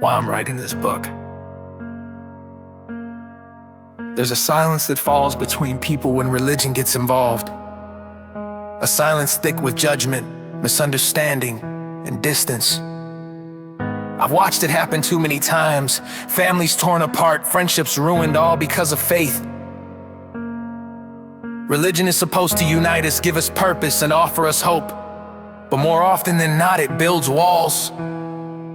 why I'm writing this book. There's a silence that falls between people when religion gets involved. A silence thick with judgment, misunderstanding, and distance. I've watched it happen too many times. Families torn apart, friendships ruined, all because of faith. Religion is supposed to unite us, give us purpose, and offer us hope. But more often than not, it builds walls.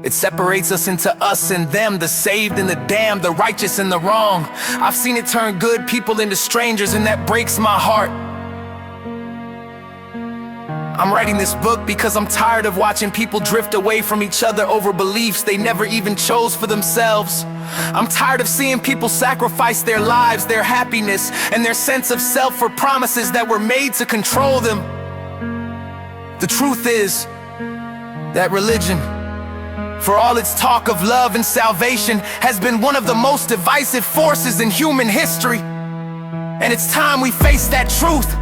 It separates us into us and them, the saved and the damned, the righteous and the wrong. I've seen it turn good people into strangers, and that breaks my heart. I'm writing this book because I'm tired of watching people drift away from each other over beliefs they never even chose for themselves. I'm tired of seeing people sacrifice their lives, their happiness, and their sense of self for promises that were made to control them. The truth is that religion, for all its talk of love and salvation, has been one of the most divisive forces in human history. And it's time we face that truth,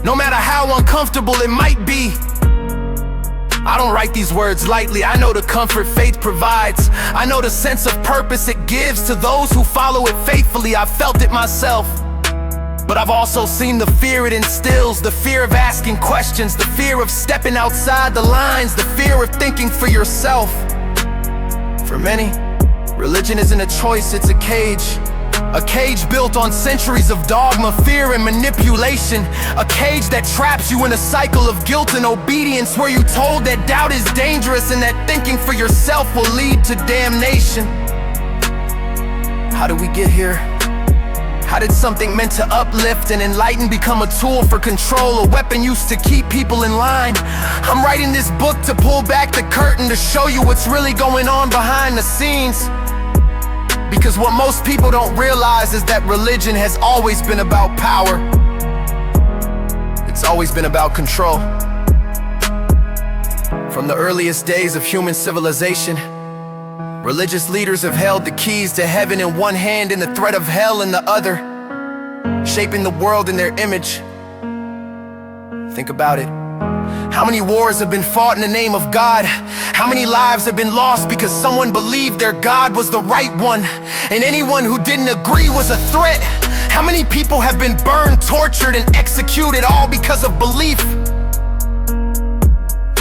no matter how uncomfortable it might be. I don't write these words lightly. I know the comfort faith provides. I know the sense of purpose it gives to those who follow it faithfully. I've felt it myself. But I've also seen the fear it instills, the fear of asking questions, the fear of stepping outside the lines, the fear of thinking for yourself. For many, religion isn't a choice, it's a cage. A cage built on centuries of dogma, fear, and manipulation. A cage that traps you in a cycle of guilt and obedience, where you're told that doubt is dangerous and that thinking for yourself will lead to damnation. How did we get here? How did something meant to uplift and enlighten become a tool for control, a weapon used to keep people in line? I'm writing this book to pull back the curtain, to show you what's really going on behind the scenes. Because what most people don't realize is that religion has always been about power. It's always been about control. From the earliest days of human civilization, religious leaders have held the keys to heaven in one hand and the threat of hell in the other, shaping the world in their image. Think about it. How many wars have been fought in the name of God? How many lives have been lost because someone believed their God was the right one, and anyone who didn't agree was a threat? How many people have been burned, tortured, and executed, all because of belief?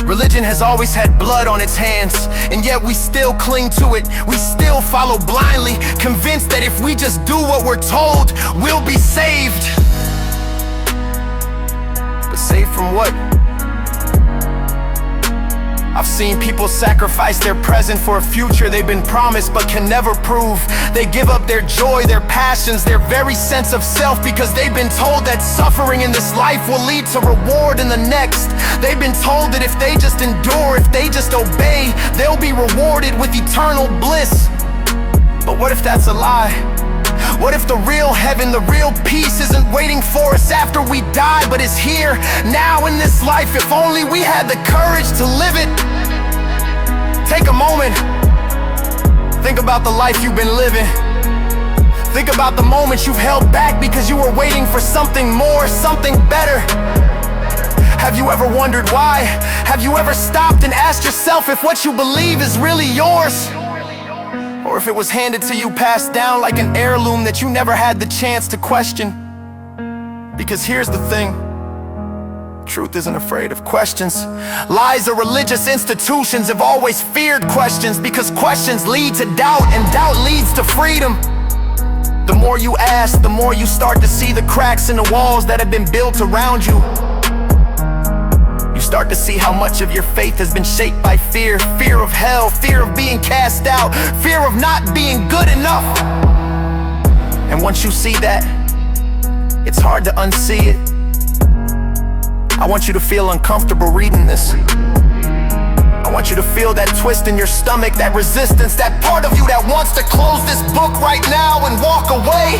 Religion has always had blood on its hands, and yet we still cling to it. We still follow blindly, convinced that if we just do what we're told, we'll be saved. But saved from what? I've seen people sacrifice their present for a future they've been promised but can never prove. They give up their joy, their passions, their very sense of self, because they've been told that suffering in this life will lead to reward in the next. They've been told that if they just endure, if they just obey, they'll be rewarded with eternal bliss. But what if that's a lie? What if the real heaven, the real peace isn't waiting for us after we die, but is here, now in this life? If only we had the courage to live it. Take a moment. Think about the life you've been living. Think about the moments you've held back because you were waiting for something more, something better. Have you ever wondered why? Have you ever stopped and asked yourself if what you believe is really yours? Or if it was handed to you, passed down like an heirloom that you never had the chance to question? Because here's the thing, truth isn't afraid of questions. Lies or religious institutions have always feared questions, because questions lead to doubt, and doubt leads to freedom. The more you ask, the more you start to see the cracks in the walls that have been built around you. You start to see how much of your faith has been shaped by fear. Fear of hell, fear of being cast out, fear of not being good enough. And once you see that, it's hard to unsee it. I want you to feel uncomfortable reading this. I want you to feel that twist in your stomach, that resistance, that part of you that wants to close this book right now and walk away.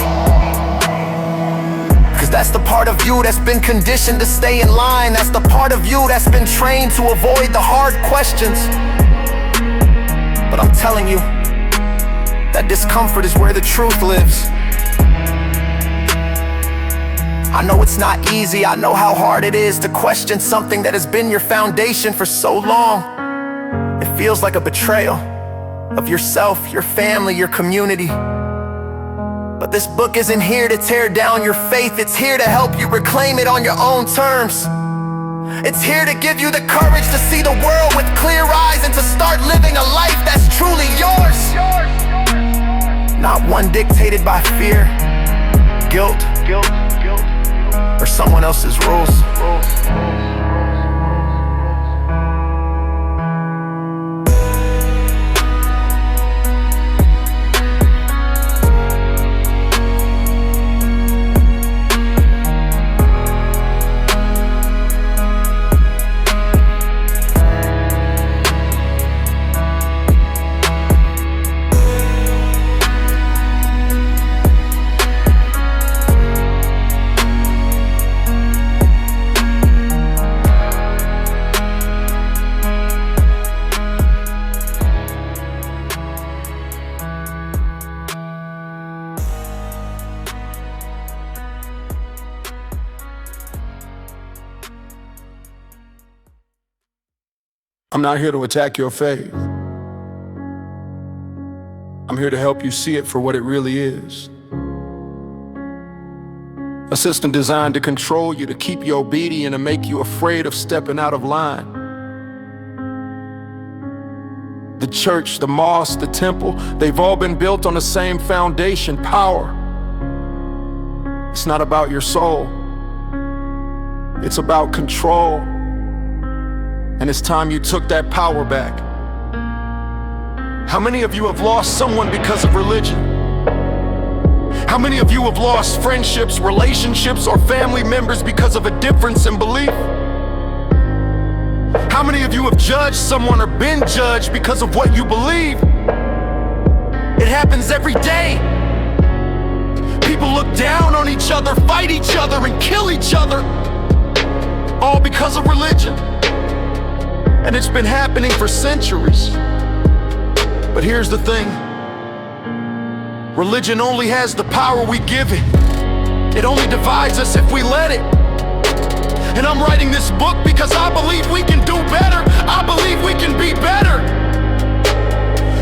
Cause that's the part of you that's been conditioned to stay in line. That's the part of you that's been trained to avoid the hard questions. But I'm telling you, that discomfort is where the truth lives. I know it's not easy, I know how hard it is to question something that has been your foundation for so long. It feels like a betrayal. of yourself, your family, your community. But this book isn't here to tear down your faith. It's here to help you reclaim it on your own terms. It's here to give you the courage to see the world with clear eyes and to start living a life that's truly yours. Not one dictated by fear, guilt, or someone else's rules. I'm not here to attack your faith. I'm here to help you see it for what it really is. A system designed to control you, to keep you obedient and make you afraid of stepping out of line. The church, the mosque, the temple, they've all been built on the same foundation: power. It's not about your soul. It's about control. And it's time you took that power back. How many of you have lost someone because of religion? How many of you have lost friendships, relationships, or family members because of a difference in belief? How many of you have judged someone or been judged because of what you believe? It happens every day. People look down on each other, fight each other, and kill each other, all because of religion. And it's been happening for centuries. But here's the thing. Religion only has the power we give it. It only divides us if we let it. And I'm writing this book because I believe we can do better. I believe we can be better.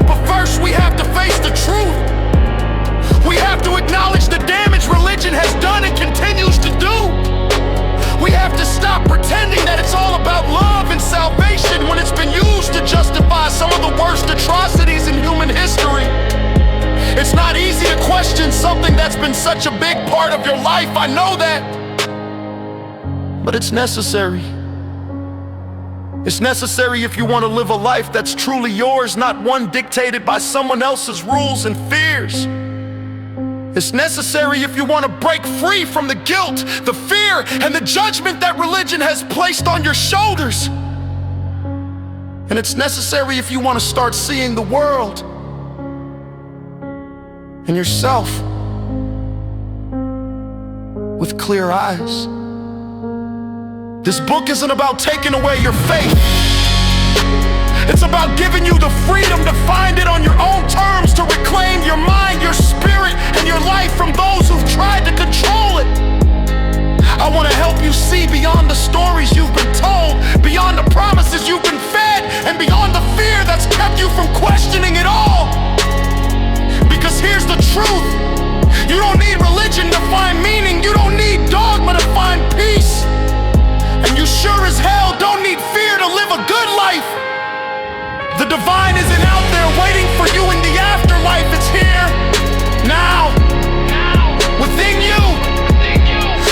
But first we have to face the truth. We have to acknowledge the damage religion has done and continues to do. We have to stop pretending that it's all about love and salvation when it's been used to justify some of the worst atrocities in human history. It's not easy to question something that's been such a big part of your life, I know that. But it's necessary. It's necessary if you want to live a life that's truly yours, not one dictated by someone else's rules and fears. It's necessary if you want to break free from the guilt, the fear, and the judgment that religion has placed on your shoulders. And it's necessary if you want to start seeing the world and yourself with clear eyes. This book isn't about taking away your faith. It's about giving you the freedom to find it on your own terms, to reclaim your mind, your spirit, and your life from those who've tried to control it. I want to help you see beyond the stories you've been told, beyond the promises you've been fed, and beyond the fear that's kept you from questioning it all. Because here's the truth. You don't need religion to find meaning. You don't need dogma to find peace. And you sure as hell don't need fear to live a good life. The divine isn't out there waiting for you in the afterlife. It's here, now, within you.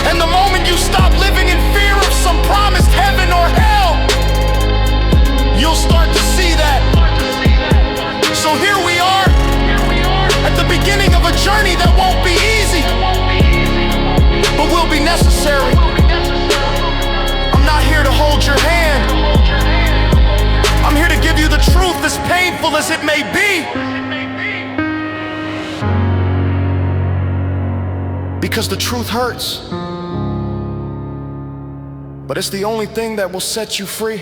And the moment you stop living in fear of some promised heaven or hell, you'll start to see that. So here we are, at the beginning of a journey that won't be easy, but will be necessary. I'm not here to hold your hand. I'm here to give you the truth, as painful as it may be. Because the truth hurts. But it's the only thing that will set you free.